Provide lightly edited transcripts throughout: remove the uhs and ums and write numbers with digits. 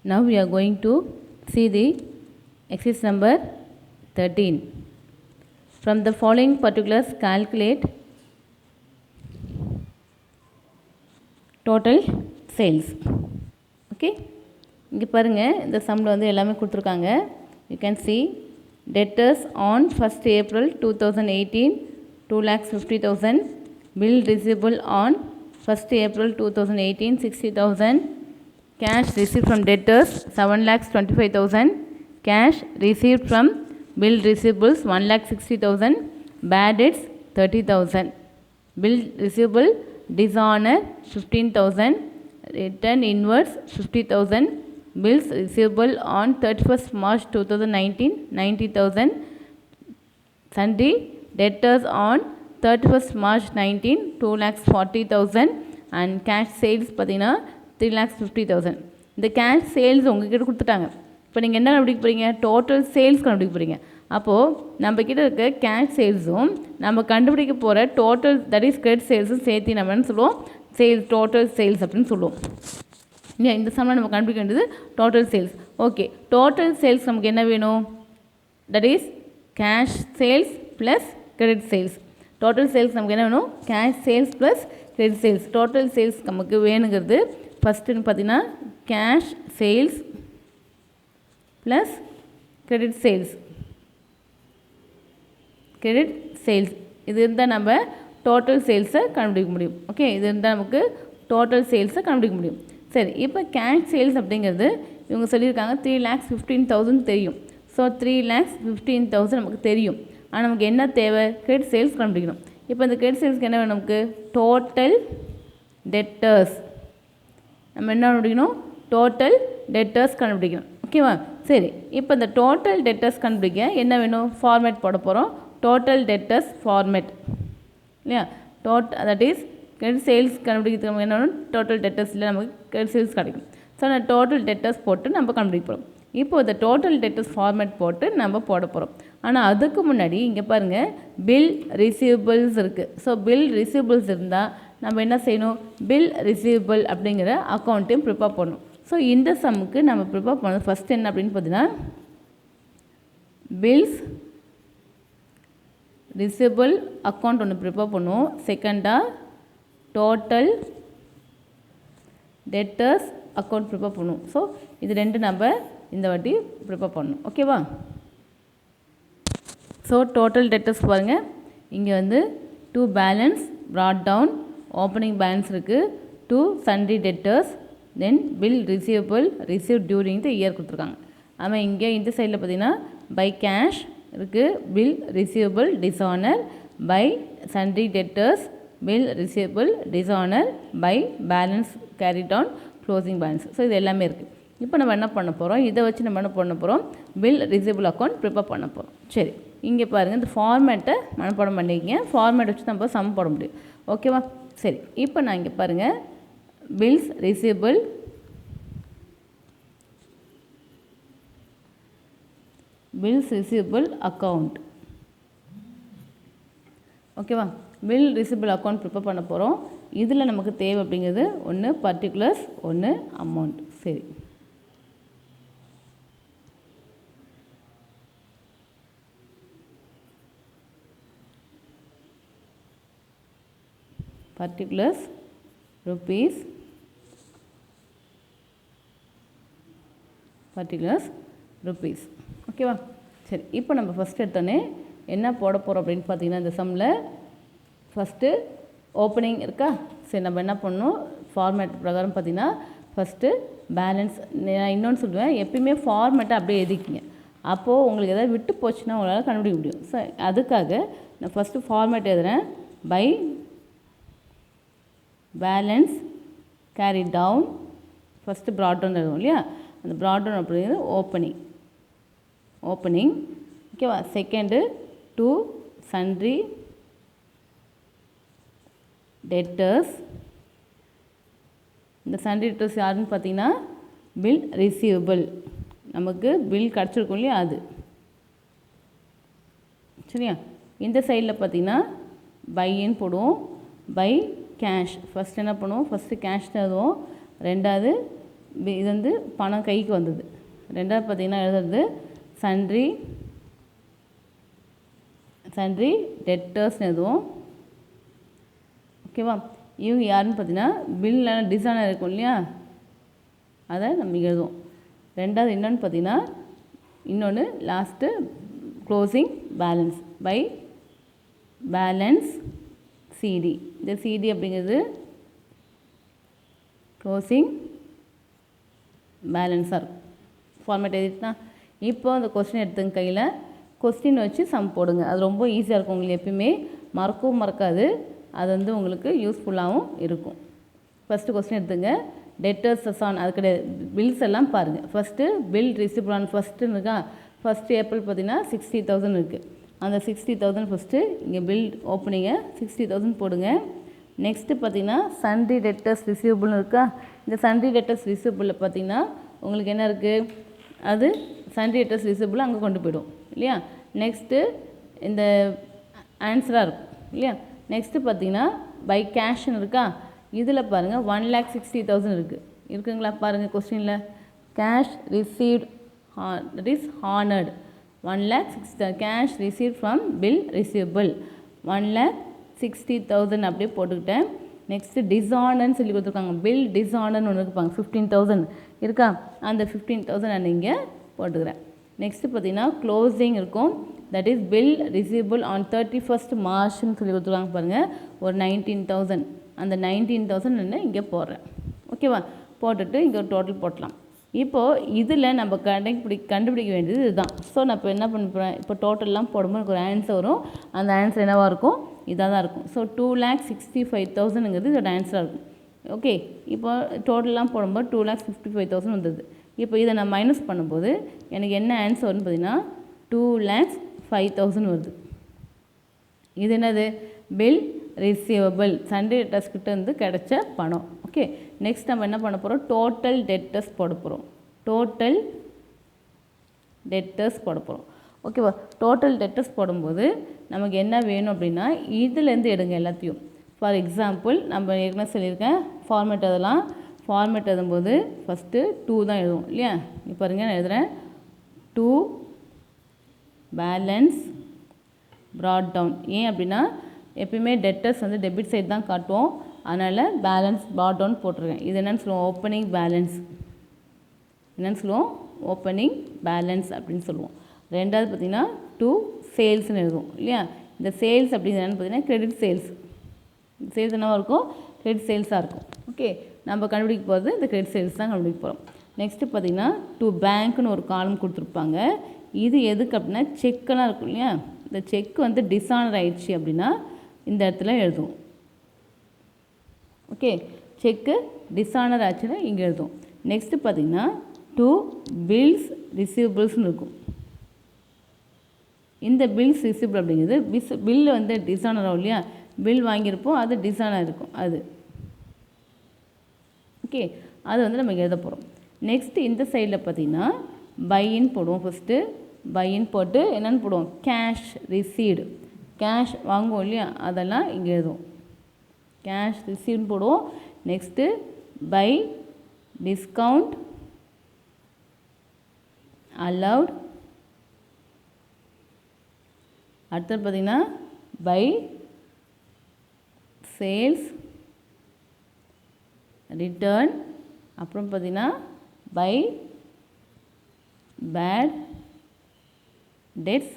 Now we are going to see the exercise number 13. From the following particulars, calculate total sales. Okay, இங்கே பாருங்கள், இந்த சம்மில் வந்து எல்லாமே கொடுத்துருக்காங்க. You can see debtors on 1st April 2018 2,50,000, bill receivable on 1st April 2018 60,000, cash received from debtors 7,25,000, cash received from bill receivables 1,60,000, bad debts 30,000, bill receivable dishonor 15,000, return inwards 50,000, bills receivable on 31st March 2019 90,000, sundry debtors on 31st March 19 2,40,000, and cash sales பார்த்தீங்கன்னா 3,50,000. இந்த cash sales உங்ககிட்ட கொடுத்துட்டாங்க. இப்போ நீங்கள் என்ன கண்டுபிடிக்க போகிறீங்க? Total sales கண்டுபிடிக்க போகிறீங்க. அப்போது நம்மக்கிட்ட இருக்க கேஷ் சேல்ஸும் நம்ம கண்டுபிடிக்க போகிற டோட்டல் தட் இஸ் கிரெடிட் சேல்ஸும் சேர்த்து நம்ம என்ன சொல்லுவோம்? சேல்ஸ், டோட்டல் சேல்ஸ் அப்படின்னு சொல்லுவோம். இல்லையா? இந்த சம்மில் நம்ம கண்டுபிடிக்க வேண்டியது total sales. Okay, total sales நமக்கு என்ன வேணும்? That is cash sales plus credit sales. Total sales நமக்கு என்ன வேணும்? Cash sales plus credit sales. Total sales நமக்கு வேணுங்கிறது ஃபஸ்ட்டுன்னு பார்த்தீங்கன்னா cash sales plus credit sales. Credit sales இது இருந்தால் நம்ம டோட்டல் சேல்ஸை கண்டுபிடிக்க முடியும். ஓகே, இது இருந்தால் நமக்கு டோட்டல் சேல்ஸை கண்டுபிடிக்க முடியும். சரி, இப்போ கேஷ் சேல்ஸ் அப்படிங்கிறது இவங்க சொல்லியிருக்காங்க 3,15,000 தெரியும். ஸோ 3,15,000 நமக்கு தெரியும். ஆனால் நமக்கு என்ன தேவை? கிரெடிட் சேல்ஸ் கண்டுபிடிக்கணும். இப்போ இந்த கிரெடிட் சேல்ஸ்க்கு என்ன வேணும்? நமக்கு டோட்டல் டெட்டர்ஸ். நம்ம என்ன கண்டுபிடிக்கணும்? டோட்டல் டெட்டர்ஸ் கண்டுபிடிக்கணும். ஓகேவா? சரி, இப்போ இந்த டோட்டல் டெட்டர்ஸ் கண்டுபிடிக்க என்ன வேணும்? ஃபார்மேட் போட போகிறோம். டோட்டல் டெட்டர்ஸ் ஃபார்மேட் இல்லையா? தட் இஸ் கிரெடிட் சேல்ஸ் கண்டுபிடிக்கிறதுக்கு நமக்கு என்ன வேணும்? டோட்டல் டெட்டர்ஸ் இல்லை, நமக்கு கிரெடிட் சேல்ஸ் கிடைக்கும். ஸோ அந்த டோட்டல் டெட்டர்ஸ் போட்டு நம்ம கண்டுபிடிக்க போகிறோம். இப்போது இந்த டோட்டல் டெட்டர்ஸ் ஃபார்மேட் போட்டு நம்ம போட போகிறோம். ஆனால் அதுக்கு முன்னாடி இங்கே பாருங்கள், பில் ரிசீவபிள்ஸ் இருக்குது. ஸோ பில் ரிசீவபிள்ஸ் இருந்தால் நம்ம என்ன செய்யணும்? பில் ரிசீவபிள் அப்படிங்கிற அக்கௌண்ட்டையும் ப்ரிப்பேர் பண்ணணும். ஸோ இந்த சம்முக்கு நம்ம ப்ரிப்பேர் பண்ணது ஃபஸ்ட் என்ன அப்படின்னு பார்த்தீங்கன்னா பில்ஸ் ரிசீவபிள் அக்கௌண்ட் ஒன்று ப்ரிப்பேர் பண்ணுவோம். செகண்டாக டோட்டல் டெட்டர்ஸ் அக்கௌண்ட் ப்ரிப்பேர் பண்ணுவோம். ஸோ இது ரெண்டு நம்ம இந்த வாட்டி ப்ரிப்பேர் பண்ணணும். ஓகேவா? ஸோ டோட்டல் டெட்டர்ஸ் பாருங்கள், இங்கே வந்து 2 balance brought down, opening balance இருக்குது, 2 sundry debtors, then bill receivable receive during the year கொடுத்துருக்காங்க. ஆமாம், இங்கே இந்த சைடில் பார்த்தீங்கன்னா பை கேஷ் இருக்குது, bill receivable dishonour, by sundry debtors, bill receivable dishonour, by balance carry down, closing balance. So இது எல்லாமே இருக்குது. இப்போ நம்ம என்ன பண்ண போகிறோம்? இதை வச்சு நம்ம என்ன பண்ண போகிறோம்? பில் ரிசீவபிள் அக்கௌண்ட் ப்ரிப்பேர் பண்ண போகிறோம். சரி, இங்கே பாருங்கள், இந்த ஃபார்மேட்டை மனப்பாடம் பண்ணிக்கிங்க. ஃபார்மேட் வச்சு நம்ம சம் போட முடியும். ஓகேவா? சரி, இப்போ நான் இங்கே பாருங்கள், பில்ஸ் ரிசீவபிள் அக்கௌண்ட். ஓகேவா? பில் ரிசீவபிள் அக்கௌண்ட் ப்ரிப்பேர் பண்ண போகிறோம். இதில் நமக்கு தேவை அப்படிங்கிறது ஒன்று பர்டிகுலர்ஸ், ஒன்று அமௌண்ட். சரி, பர்டிகுலர்ஸ் rupees, பர்டிகுலர்ஸ் rupees. ஓகேவா? சரி, இப்போ நம்ம ஃபஸ்ட் எடுத்தோன்னே என்ன போட போகிறோம் அப்படின்னு பார்த்தீங்கன்னா, இந்த சம்மில் ஃபஸ்ட்டு ஓப்பனிங் இருக்கா? சரி, நம்ம என்ன பண்ணணும்? ஃபார்மேட் பிரகாரம் பார்த்தீங்கன்னா ஃபஸ்ட்டு பேலன்ஸ். நான் இன்னொன்று சொல்லுவேன், எப்பயுமே ஃபார்மேட்டை அப்படியே எழுதிக்கிங்க. அப்போது உங்களுக்கு எதாவது விட்டு போச்சுன்னா உங்களால் கண்டுபிடிக்க முடியும். ஸோ அதுக்காக நான் ஃபஸ்ட்டு ஃபார்மேட் எழுதுகிறேன். By balance carry down, first brought down எழுதுவோம் இல்லையா? அந்த ப்ராட் டவுன் அப்படிங்கிறது ஓப்பனிங். ஓகேவா? Second 2 sundry debtors. இந்த சன்ட்ரி டெட்டர்ஸ் யாருன்னு பார்த்தீங்கன்னா பில் ரிசீவபிள். நமக்கு பில் கிடச்சிருக்கும் இல்லையா? அது சரியா? இந்த சைடில் பார்த்தீங்கன்னா பைன்னு போடுவோம். By cash. ஃபஸ்ட் என்ன பண்ணுவோம்? ஃபஸ்ட்டு கேஷ் தான் எழுதுவோம். ரெண்டாவது இது வந்து பணம் கைக்கு வந்தது. ரெண்டாவது பார்த்திங்கன்னா எழுதுறது சன்ட்ரி டெட்டர்ஸ்னு எழுதுவோம். ஓகேவா? இவங்க யாருன்னு பார்த்தீங்கன்னா பில்லில் டிசைனர் இருக்கும் இல்லையா, அதை நம்ம எழுதுவோம். ரெண்டாவது இன்னொன்று பார்த்தீங்கன்னா இன்னொன்று last closing balance by balance CD. இந்த சிடி அப்படிங்கிறது க்ளோசிங் பேலன்ஸாக இருக்கும். ஃபார்மேட் எழுதிட்டுனா இப்போ அந்த கொஸ்டின் எடுத்துங்க கையில், கொஸ்டின் வச்சு சம் போடுங்க. அது ரொம்ப ஈஸியாக இருக்கும், உங்களுக்கு எப்பயுமே மறக்கவும் மறக்காது, அது வந்து உங்களுக்கு யூஸ்ஃபுல்லாகவும் இருக்கும். ஃபஸ்ட்டு கொஸ்டின் எடுத்துங்க. டெட்டர்ஸ் ஆன், அது கிடையாது, பில்ஸ் எல்லாம் பாருங்கள். ஃபஸ்ட்டு பில் ரிசிப்ட் ஆன் ஃபஸ்ட்டுன்னு இருக்கா, ஃபஸ்ட்டு ஏப்ரல் பார்த்தீங்கன்னா 60,000 இருக்குது. அந்த 60,000 ஃபஸ்ட்டு இங்கே பில் ஓப்பனிங்க 60,000 போடுங்க. நெக்ஸ்ட்டு பார்த்தீங்கன்னா சன்ட்ரி டெட்டர்ஸ் ரிசீவபிள்னு இருக்கா, இந்த சன்ட்ரி டெட்டர்ஸ் ரிசீவபிளில் பார்த்தீங்கன்னா உங்களுக்கு என்ன இருக்குது, அது சன்ட்ரி டெட்டர்ஸ் ரிசீவபிள் அங்கே கொண்டு போய்டும் இல்லையா. நெக்ஸ்ட்டு இந்த ஆன்சராக இருக்கும் இல்லையா. நெக்ஸ்ட்டு பார்த்தீங்கன்னா பை கேஷ்னு இருக்கா, இதில் பாருங்கள் 1,60,000 இருக்குங்களா பாருங்கள் கொஸ்டினில். Cash received that is honored 1,60,000 cash receive from bill receivable 1,60,000 அப்படியே போட்டுக்கிட்டேன். நெக்ஸ்ட்டு டிஸானர்னு சொல்லி கொடுத்துருக்காங்க, பில் டிஸானர்னு ஒன்று இருப்பாங்க 15,000 இருக்கா, அந்த 15,000 நான் இங்கே போட்டுக்கிறேன். நெக்ஸ்ட்டு பார்த்தீங்கன்னா க்ளோசிங் இருக்கும், that is bill receivable on 31st Marchன்னு சொல்லி கொடுத்துருக்காங்க பாருங்கள், ஒரு 19,000. அந்த 19,000 நான் இங்கே போடுறேன். ஓகேவா? போட்டுட்டு இங்கே ஒரு டோட்டல் போட்டலாம். இப்போது இதில் நம்ம கண்டுபிடிக்க வேண்டியது இதுதான். ஸோ நான் இப்போ என்ன பண்ண போகிறேன், இப்போ டோட்டல்லாம் போடும்போது எனக்கு ஒரு ஆன்சர் வரும். அந்த ஆன்சர் என்னவாக இருக்கும், இதாக தான் இருக்கும். ஸோ 2,65,000ங்கிறது இதோட ஆன்சராக இருக்கும். ஓகே, இப்போ டோட்டல்லாம் போடும்போது 2,55,000 வந்தது. இப்போ இதை நான் மைனஸ் பண்ணும்போது எனக்கு என்ன ஆன்சர் வரும்னு பார்த்தீங்கன்னா 2,05,000 வருது. இது என்னது, பில் ரிசீவபிள், சன்ட்ரி டெட்டர்ஸ் கிட்ட இருந்து கிடைச்ச பணம். ஓகே, நெக்ஸ்ட் நம்ம என்ன பண்ண போகிறோம், டோட்டல் டெட்டர்ஸ் போட போகிறோம். டோட்டல் டெட்டர்ஸ் போட போகிறோம். ஓகேவா? டோட்டல் டெட்டர்ஸ் போடும்போது நமக்கு என்ன வேணும் அப்படின்னா இதுலேருந்து எடுங்க எல்லாத்தையும். ஃபார் எக்ஸாம்பிள் நம்ம ஏற்கனவே சொல்லியிருக்கேன் ஃபார்மேட் அதெல்லாம். ஃபார்மேட் எழுதும்போது ஃபஸ்ட்டு 2 தான் எழுதுவோம் இல்லையா. இப்போ பாருங்க நான் எழுதுகிறேன், 2 பேலன்ஸ் ப்ராட் டவுன். ஏன் அப்படின்னா எப்பயுமே டெட்டர்ஸ் வந்து டெபிட் சைடு தான் காட்டுவோம், அதனால் பேலன்ஸ் ப்ராட் டவுன் போட்டிருக்கேன். இது என்னென்னு சொல்லுவோம், ஓப்பனிங் பேலன்ஸ். என்னென்னு சொல்லுவோம், ஓப்பனிங் பேலன்ஸ் அப்படின்னு சொல்லுவோம். ரெண்டாவது பார்த்திங்கன்னா 2 சேல்ஸ்னு எழுதுவோம் இல்லையா. இந்த சேல்ஸ் அப்படிங்கிறது என்னென்னு பார்த்தீங்கன்னா கிரெடிட் சேல்ஸ். சேல்ஸ் என்னவாக இருக்கும், கிரெடிட் சேல்ஸாக இருக்கும். ஓகே, நம்ம கண்டுபிடிக்க போகிறது இந்த கிரெடிட் சேல்ஸ் தான் கண்டுபிடிக்க போகிறோம். நெக்ஸ்ட்டு பார்த்திங்கன்னா 2 பேங்க்னு ஒரு காலம் கொடுத்துருப்பாங்க. இது எதுக்கு அப்படின்னா செக்கெல்லாம் இருக்கும் இல்லையா, இந்த செக் வந்து டிஸானர் ஆயிடுச்சு அப்படின்னா இந்த இடத்துல எழுதுவோம். ஓகே, செக்கு டிஸானர் ஆச்சுன்னா இங்கே எழுதுவோம். நெக்ஸ்ட்டு பார்த்திங்கன்னா 2 பில்ஸ் ரிசீவபிள்ஸ்னு இருக்கும். இந்த பில்ஸ் ரிசீவபிள் அப்படிங்கிறது பில்லு வந்து டிஸானர் ஆகும் இல்லையா, பில் வாங்கியிருப்போம் அது டிஸானர் இருக்கும் அது. ஓகே, அது வந்து நம்ம எழுத போகிறோம். நெக்ஸ்ட்டு இந்த சைடில் பார்த்திங்கன்னா பையின்னு போடுவோம். ஃபஸ்ட்டு பையின்னு போட்டு என்னென்னு போடுவோம், கேஷ் ரிசீவ்டு, கேஷ் வாங்குவோம் இல்லையா, அதெல்லாம் இங்கே எழுதுவோம். கேஷ் ரிசீவ்னு போடுவோம். Next by discount allowed. அடுத்தது பார்த்திங்கன்னா பை சேல்ஸ் ரிட்டர்ன். அப்புறம் பார்த்திங்கன்னா பை பேட் டெட்ஸ்.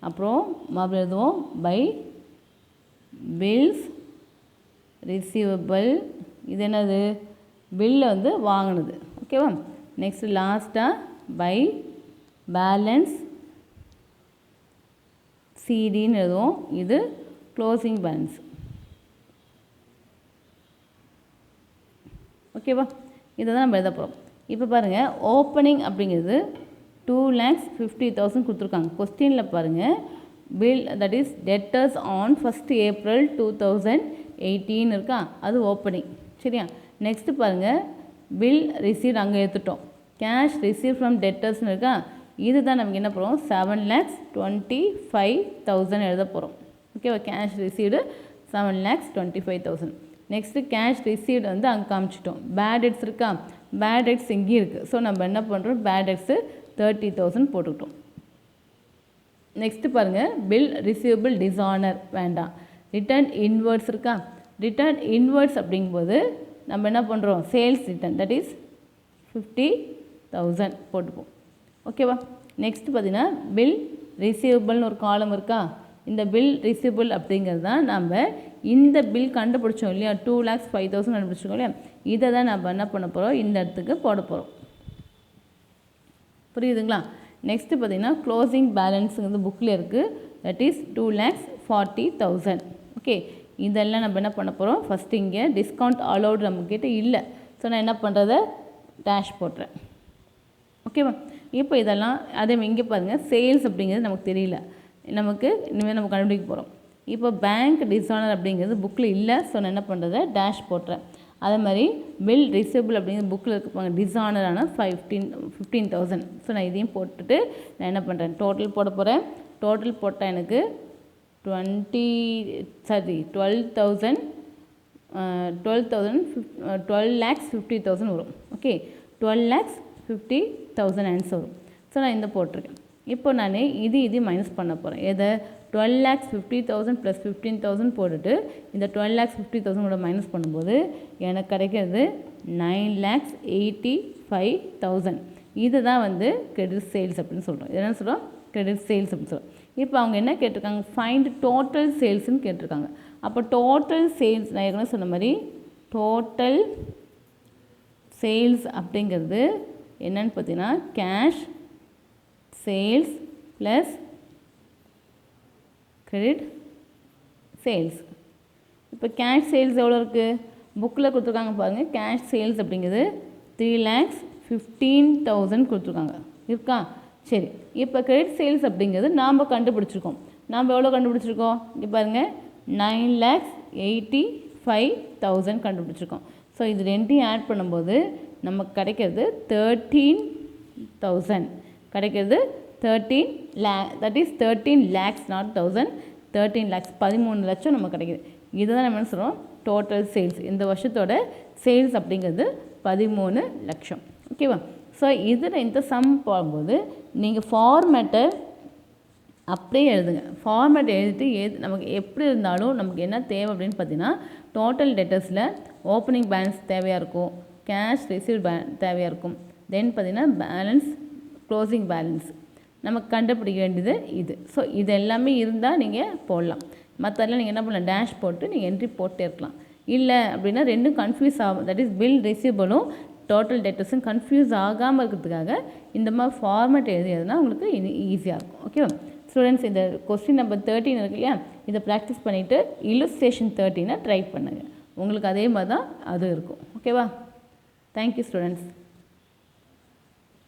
அப்புறம் மறுபடியும் எழுதுவோம் பை பில்ஸ் ரிசீவபிள். இது என்னது, பில்லை வந்து வாங்கினது. ஓகேவா? நெக்ஸ்ட்டு லாஸ்ட்டாக பை பேலன்ஸ் சிடின்னு எழுதுவோம். இது க்ளோசிங் பேலன்ஸ். ஓகேவா? இதை தான் நம்ம எழுத போகிறோம். இப்போ பாருங்கள், ஓப்பனிங் அப்படிங்கிறது 2,50,000 கொடுத்துருக்காங்க. கொஸ்டினில் பாருங்கள், bill that is debtors on 1st April 2018 இருக்கா, அது ஓப்பனிங். சரியா? நெக்ஸ்ட்டு பாருங்கள், பில் ரிசீவ்ட் அங்கே எடுத்துட்டோம். கேஷ் ரிசீவ் ஃப்ரம் டெட்டர்ஸ்னு இருக்கா, இது தான் நமக்கு என்ன போகிறோம், 7,25,000 எழுத போகிறோம். ஓகேவா? Cash received 7,25,000. Next cash received வந்து அங்கே காமிச்சிட்டோம். பேட் டெட்ஸ் இருக்கா, பேட் டெட்ஸ் இங்கேயும் இருக்குது. ஸோ நம்ம என்ன பண்ணுறோம், பேட் டெட்ஸு 30,000 போட்டுக்கிட்டோம். நெக்ஸ்ட்டு பாருங்கள், பில் ரிசீவபிள் டிஸானர் வேண்டாம். ரிட்டர்ன் இன்வர்ட்ஸ் இருக்கா, ரிட்டர்ன் இன்வர்ட்ஸ் அப்படிங்கும்போது நம்ம என்ன பண்ணுறோம், சேல்ஸ் ரிட்டர்ன் தட் இஸ் 50,000 போட்டுப்போம். ஓகேவா. நெக்ஸ்ட்டு பார்த்தீங்கன்னா பில் ரிசீவபிள்னு ஒரு காலம் இருக்கா. இந்த பில் ரிசீவபிள் அப்படிங்கிறது தான் நம்ம இந்த பில் கண்டுபிடிச்சோம் இல்லையா, 2,05,000 கண்டுபிடிச்சோம் இல்லையா, இதை தான் நம்ம என்ன பண்ண போகிறோம், இந்த இடத்துக்கு போட போகிறோம். புரியுதுங்களா. நெக்ஸ்ட்டு பார்த்தீங்கன்னா க்ளோசிங் பேலன்ஸுங்கிறது புக்கில் இருக்குது, தட் இஸ் 2,40,000. ஓகே, இதெல்லாம் நம்ம என்ன பண்ண போகிறோம், ஃபஸ்ட்டு இங்கே டிஸ்கவுண்ட் அலௌட் நம்மக்கிட்ட இல்லை. ஸோ நான் என்ன பண்ணுறத டேஷ் போட்டுறேன். ஓகேவா. இப்போ இதெல்லாம் அதே இங்கே பாருங்கள், சேல்ஸ் அப்படிங்கிறது நமக்கு தெரியல, நமக்கு இனிமேல் நம்ம கண்டுபிடிக்க போகிறோம். இப்போ பேங்க் டிஸானர் அப்படிங்கிறது புக்கில் இல்லை. ஸோ நான் என்ன பண்ணுறத டேஷ் போட்டுறேன். அதே மாதிரி பில் ரிசீவபிள் அப்படிங்கிறது புக்கில் இருப்பாங்க, டிஸானரான 15,000. ஸோ நான் இதையும் போட்டுட்டு நான் என்ன பண்ணுறேன், டோட்டல் போட போகிறேன். டோட்டல் போட்டால் எனக்கு 12,50,000 வரும். ஓகே, 12,50,000 ஆன்சர் வரும். ஸோ நான் இந்த போட்டிருக்கேன். இப்போ நான் இது மைனஸ் பண்ண போகிறேன். எதை, 12,50,000 + 15,000 போட்டுட்டு இந்த 12,50,000 மைனஸ் பண்ணும்போது எனக்கு கிடைக்கிறது 9,85,000. இது தான் வந்து கிரெடிட் சேல்ஸ் அப்படின்னு சொல்கிறோம். என்ன சொல்கிறோம், கிரெடிட் சேல்ஸ் அப்படின்னு சொல்கிறோம். இப்போ அவங்க என்ன கேட்டிருக்காங்க, ஃபைண்ட் டோட்டல் சேல்ஸ்ன்னு கேட்டிருக்காங்க. அப்போ டோட்டல் சேல்ஸ் நான் ஏற்கனவே சொன்ன மாதிரி டோட்டல் சேல்ஸ் அப்படிங்கிறது என்னன்னு பார்த்தீங்கன்னா cash sales plus credit sales. இப்போ கேஷ் சேல்ஸ் எவ்வளோ இருக்குது, புக்கில் கொடுத்துருக்காங்க பாருங்கள். கேஷ் சேல்ஸ் அப்படிங்கிறது 3,15,000 கொடுத்துருக்காங்க இருக்கா. சரி, இப்போ கிரெடிட் சேல்ஸ் அப்படிங்கிறது நாம் கண்டுபிடிச்சிருக்கோம். நாம் எவ்வளோ கண்டுபிடிச்சிருக்கோம், இங்கே பாருங்கள் 9,85,000 கண்டுபிடிச்சிருக்கோம். ஸோ இது ரெண்டையும் ஆட் பண்ணும்போது நமக்கு கிடைக்கிறது 13,000 கிடைக்கிறது. 13 lakh, that is 13 lakhs not 1000, 13 lakhs 13 லட்சம் நமக்கு கிடைக்கிது. இதுதான் நம்ம என்ன சொல்கிறோம், டோட்டல் சேல்ஸ். இந்த வருஷத்தோட சேல்ஸ் அப்படிங்கிறது 13 லட்சம். ஓகேவா. ஸோ இதில் இந்த சம் போகும்போது நீங்கள் ஃபார்மேட்டை அப்படியே எழுதுங்க. ஃபார்மேட் எழுதிட்டு நமக்கு எப்படி இருந்தாலும் நமக்கு என்ன தேவை அப்படின்னு பார்த்தீங்கன்னா, டோட்டல் டெட்டர்ஸில் ஓப்பனிங் பேலன்ஸ் தேவையாக இருக்கும், கேஷ் ரிசீவ் தேவையாக இருக்கும், தென் பார்த்தீங்கன்னா பேலன்ஸ் க்ளோசிங் பேலன்ஸ் நமக்கு கண்டுபிடிக்க வேண்டியது இது. ஸோ இது எல்லாமே இருந்தால் நீங்கள் போடலாம். மற்றெல்லாம் நீங்கள் என்ன பண்ணலாம், டேஷ் போட்டு நீங்கள் என்ட்ரி போட்டே இருக்கலாம். இல்லை அப்படின்னா ரெண்டும் கன்ஃபியூஸ் ஆகும், தட் இஸ் பில் ரிசீவபிளும் டோட்டல் டேட்டஸும் கன்ஃபியூஸ் ஆகாமல் இருக்கிறதுக்காக இந்த மாதிரி ஃபார்மேட் எழுதியதுனா உங்களுக்கு ஈஸியாக இருக்கும். ஓகேவா ஸ்டூடெண்ட்ஸ். இந்த கொஸ்டின் நம்பர் 13 இருக்கு இல்லையா, இதை ப்ராக்டிஸ் பண்ணிவிட்டு இல்லுஸ்ட்ரேஷன் 13 ட்ரை பண்ணுங்கள். உங்களுக்கு அதே மாதிரி தான் அது இருக்கும். ஓகேவா. Thank you students.